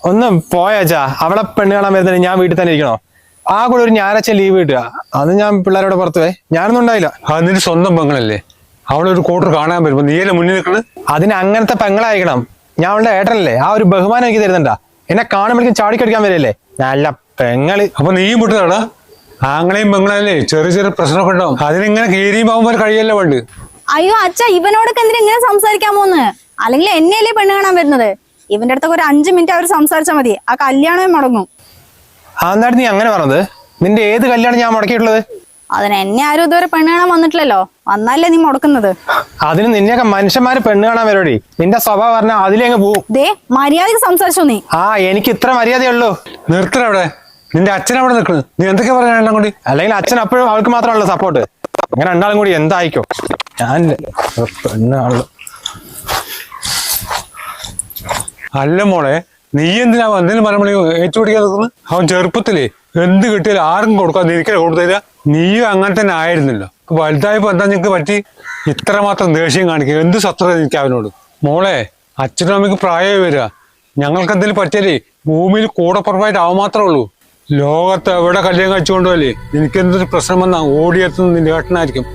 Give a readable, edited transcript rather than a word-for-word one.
ഒന്ന് പോയാച്ചാ അവളെ പെണ്ണ് കാണാൻ വരുന്നതിന് ഞാൻ വീട്ടിൽ തന്നെ ഇരിക്കണോ? ആ കൂടെ ഒരു ഞായറാഴ്ച ലീവ് കിട്ടുക, അത് ഞാൻ പിള്ളേരോട് പുറത്തു പോയി ഞാനൊന്നും ഉണ്ടായില്ല. അതിന് സ്വന്തം പെങ്ങളല്ലേ, അവളൊരു കൂട്ടർ കാണാൻ വരുമ്പോ നീയല്ലേ മുന്നിൽ നിൽക്കണത്? അതിന് അങ്ങനത്തെ പെങ്ങളായിരിക്കണം. ഞാൻ അവളുടെ ഏട്ടനല്ലേ, ആ ഒരു ബഹുമാനം എനിക്ക് തരുന്നുണ്ടാ. എന്നെ കാണുമ്പോഴേക്കും ചാടിക്കടിക്കാൻ വരില്ലേ നല്ല പെങ്ങള്. അപ്പൊ നീയും വിട്ടതാടാ? ആങ്ങളെയും പെങ്ങളല്ലേ ചെറിയ ചെറിയ പ്രശ്നമൊക്കെ ഉണ്ടാവും, അതിനിങ്ങനെ കീരിയും ആവുമ്പോൾ കഴിയല്ലേ വേണ്ട. അയ്യോ അച്ഛ, ഇവനോടൊക്കെ എന്തിനാ ഇങ്ങനെ സംസാരിക്കാൻ പോന്ന്? അല്ലെങ്കിൽ എന്നെയല്ലേ പെണ്ണ് കാണാൻ വരുന്നത്? ഇവന്റെ അടുത്തൊക്കെ ഒരു 5 മിനിറ്റ് അവർ സംസാരിച്ചാൽ മതി, ആ കല്യാണമേ മുടങ്ങും. എന്നാലും നീ അങ്ങനെ പറഞ്ഞത്? നിന്റെ ഏത് കല്യാണം ഞാൻ മുടക്കിയിട്ടുള്ളത്? അതിന് എന്നെ ആരും ഇതുവരെ പെണ്ണ് കാണാൻ വന്നിട്ടില്ലല്ലോ, വന്നല്ലേ നീ മുടക്കുന്നത്? അതിന് നിന്നെയൊക്കെ മനുഷ്യന്മാര് പെണ്ണ് കാണാൻ വരോടി. നിന്റെ സ്വഭാവം പറഞ്ഞാൽ അതിലേങ്ങ് പോവും. ദേ മര്യാദക്ക് സംസാരിച്ചോ നീ. എനിക്ക് ഇത്ര മര്യാദയുള്ളൂ. നിർത്തണ അവിടെ, നിന്റെ അച്ഛൻ അവിടെ നിൽക്കണ്, നീ എന്തൊക്കെ പറയാൻ എല്ലാം കൂടി? അല്ലെങ്കിൽ അച്ഛൻ അപ്പോഴും അവൾക്ക് മാത്രമല്ലോ സപ്പോർട്ട്. അങ്ങനെ രണ്ടാളും കൂടി എന്തായിക്കോ. ഞാൻ പെണ്ണാണല്ലോ. അല്ല മോളെ, നീ എന്തിനാ എന്തിനും മലമണി ഏറ്റുപിടിക്കാൻ നിൽക്കുന്നത്? അവൻ ചെറുപ്പത്തിലേ എന്ത് കിട്ടിയാലും ആർക്കും കൊടുക്കാതെ ഇരിക്കല കൊടുത്തില്ല. നീയും അങ്ങനെ തന്നെ ആയിരുന്നല്ലോ. വലുതായപ്പോ എന്താ നിനക്ക് പറ്റി ഇത്രമാത്രം ദേഷ്യം കാണിക്കുക? എന്ത് ശത്രുത എനിക്ക് അവനോട്? മോളെ, അച്ഛനും അമ്മയ്ക്ക് പ്രായമായി വരിക, ഞങ്ങൾക്ക് എന്തെങ്കിലും പറ്റിയാലേ ഭൂമിയിൽ കൂടപ്പുറമായിട്ട് അവ മാത്രമേ ഉള്ളൂ. ലോകത്ത് എവിടെ കല്യാണം കഴിച്ചുകൊണ്ടുപോലേ എനിക്ക് എന്തൊരു പ്രശ്നം വന്നാൽ ഓടിയെത്തുന്നത് നിന്റെ ഏട്ടനായിരിക്കും.